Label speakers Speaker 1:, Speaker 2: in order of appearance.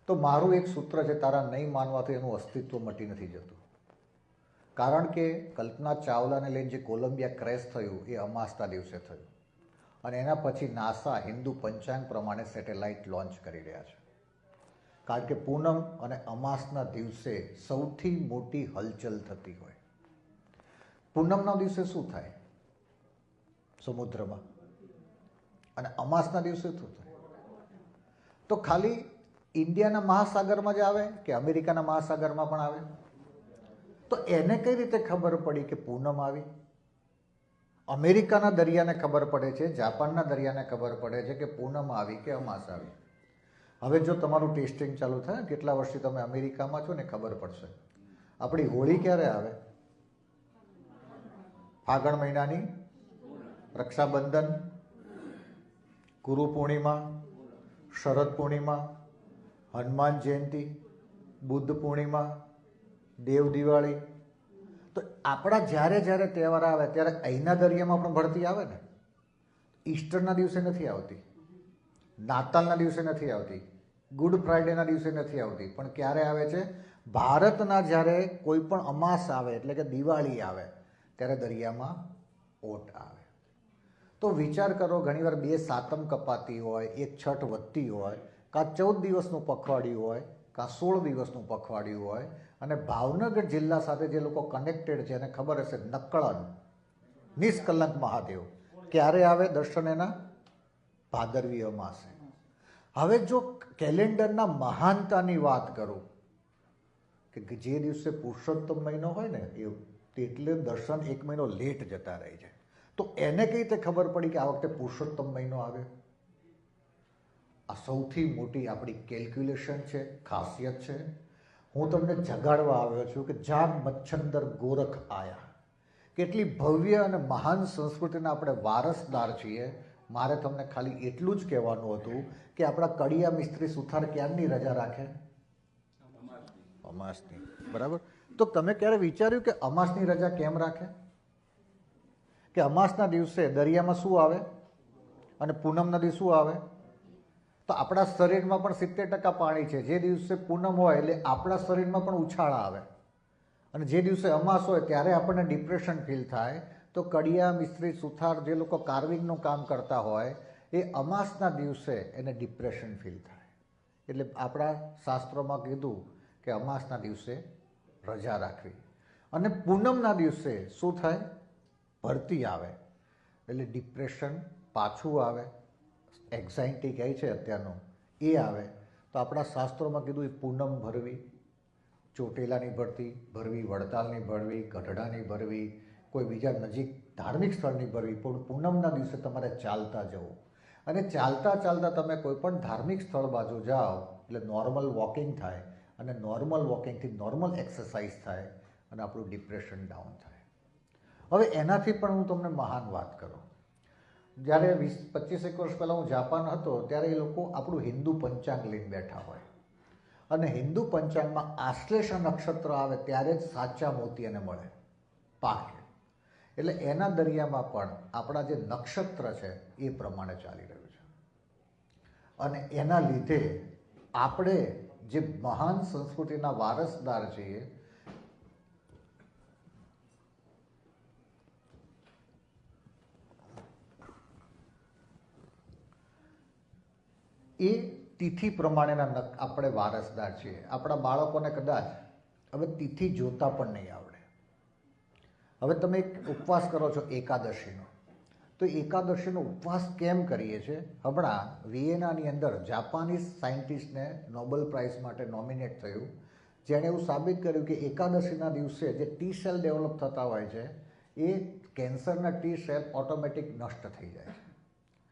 Speaker 1: તો મારું એક સૂત્ર છે, તારા નહીં માનવાથી એનું અસ્તિત્વ મટી નથી જતું. કારણ કે કલ્પના ચાવલાને લઈને જે કોલંબિયા ક્રેશ થયું એ અમાસના દિવસે થયું અને એના પછી નાસા હિન્દુ પંચાંગ પ્રમાણે સેટેલાઇટ લોન્ચ કરી રહ્યા છે. કારણ કે પૂનમ અને અમાસના દિવસે સૌથી મોટી હલચલ થતી હોય. પૂનમના દિવસે શું થાય સમુદ્રમાં અને અમાસના દિવસે શું થાય? તો ખાલી ઇન્ડિયાના મહાસાગરમાં જ આવે કે અમેરિકાના મહાસાગરમાં પણ આવે? તો એને કઈ રીતે ખબર પડી કે પૂનમ આવી? અમેરિકાના દરિયાને ખબર પડે છે, જાપાનના દરિયાને ખબર પડે છે કે પૂનમ આવી કે અમાસ આવી. હવે જો તમારું ટેસ્ટિંગ ચાલુ થાય, કેટલા વર્ષથી તમે અમેરિકામાં છો ને ખબર પડશે. આપણી હોળી ક્યારે આવે? ફાગણ મહિનાની રક્ષાબંધન, ગુરુ પૂર્ણિમા, શરદ પૂર્ણિમા, હનુમાન જયંતિ, બુદ્ધ પૂર્ણિમા, દેવ દિવાળી. તો આપણા જ્યારે જ્યારે તહેવાર આવે ત્યારે અહીંના દરિયામાં પણ ભરતી આવે ને. ઈસ્ટરના દિવસે નથી આવતી, નાતાલના દિવસે નથી આવતી, ગુડ ફ્રાઈડેના દિવસે નથી આવતી, પણ ક્યારે આવે છે? ભારતના જ્યારે કોઈ પણ અમાસ આવે એટલે કે દિવાળી આવે ત્યારે દરિયામાં ઓટ આવે. તો વિચાર કરો, ઘણીવાર 2 સાતમ કપાતી હોય, 1 છઠ વધતી હોય, કાં 14 દિવસનું પખવાડિયું હોય, કાં 16 દિવસનું પખવાડિયું હોય. અને ભાવનગર જિલ્લા સાથે જે લોકો કનેક્ટેડ છે એને ખબર હશે, નક્કળન નિષ્કલંક મહાદેવ ક્યારે આવે દર્શન? એના ભાદરવી અમાસે. હવે જો કેલેન્ડરના મહાનતાની વાત કરું કે જે દિવસે પુરુષોત્તમ મહિનો હોય ને એટલે દર્શન 1 મહિનો લેટ જતા રહી છે. તો એને કઈ રીતે ખબર પડી કે આ વખતે પુરુષોત્તમ મહિનો આવ્યો? આ સૌથી મોટી આપણી કેલ્ક્યુલેશન છે, ખાસિયત છે. હું તમને જગાડવા આવ્યો છું કે જાગ મચ્છંદર ગોરખ આયા. કેટલી ભવ્ય અને મહાન સંસ્કૃતિના આપણે વારસદાર છીએ. મારે તમને ખાલી એટલું જ કહેવાનું હતું કે આપણા કડિયા મિસ્ત્રી સુથાર ક્યારની રજા રાખે? અમાસની. બરાબર. તો તમે ક્યારે વિચાર્યું કે અમાસની રજા કેમ રાખે? કે અમાસના દિવસે દરિયામાં શું આવે અને પૂનમના દિવસે શું આવે? તો આપણા શરીરમાં પણ 70% પાણી છે. જે દિવસે પૂનમ હોય એટલે આપણા શરીરમાં પણ ઉછાળા આવે અને જે દિવસે અમાસ હોય ત્યારે આપણને ડિપ્રેશન ફીલ થાય. તો કડિયા મિસ્ત્રી સુથાર જે લોકો કાર્વિંગનું કામ કરતા હોય એ અમાસના દિવસે એને ડિપ્રેશન ફીલ થાય. એટલે આપણા શાસ્ત્રોમાં કીધું કે અમાસના દિવસે રજા રાખવી. અને પૂનમના દિવસે શું થાય? ભરતી આવે એટલે ડિપ્રેશન પાછું આવે, એક્ઝાઇટી કહે છે અત્યારનું એ આવે. તો આપણા શાસ્ત્રોમાં કીધું એ પૂનમ ભરવી, ચોટીલાની ભરતી ભરવી, વડતાલની ભરવી, ગઢડાની ભરવી, કોઈ બીજા નજીક ધાર્મિક સ્થળની ભરવી. પણ પૂનમના દિવસે તમારે ચાલતા જવું અને ચાલતા ચાલતા તમે કોઈ પણ ધાર્મિક સ્થળ બાજુ જાઓ એટલે નોર્મલ વોકિંગ થાય અને નોર્મલ વોકિંગથી નોર્મલ એક્સરસાઇઝ થાય અને આપણું ડિપ્રેશન ડાઉન થાય. હવે એનાથી પણ હું તમને મહાન વાત કરું. જ્યારે 20-25 વર્ષ પહેલાં હું જાપાન હતો ત્યારે એ લોકો આપણું હિન્દુ પંચાંગ લઈને બેઠા હોય અને હિન્દુ પંચાંગમાં આશ્લેષા નક્ષત્ર આવે ત્યારે જ સાચા મોતી એને મળે, પાકે. એટલે એના દરિયામાં પણ આપણા જે નક્ષત્ર છે એ પ્રમાણે ચાલી રહ્યું છે અને એના લીધે આપણે જે મહાન સંસ્કૃતિના વારસદાર છીએ એ તિથિ પ્રમાણેના આપણે વારસદાર છીએ. આપણા બાળકોને કદાચ હવે તિથિ જોતા પણ નહીં આવડે. હવે તમે એક ઉપવાસ કરો છો એકાદશીનો, તો એકાદશીનો ઉપવાસ કેમ કરીએ છીએ? હમણાં વિયેનાની અંદર જાપાનીઝ સાયન્ટિસ્ટને નોબેલ પ્રાઇઝ માટે નોમિનેટ થયું, જેણે એવું સાબિત કર્યું કે એકાદશીના દિવસે જે ટી સેલ ડેવલપ થતા હોય છે એ કેન્સરના ટી સેલ ઓટોમેટિક નષ્ટ થઈ જાય છે.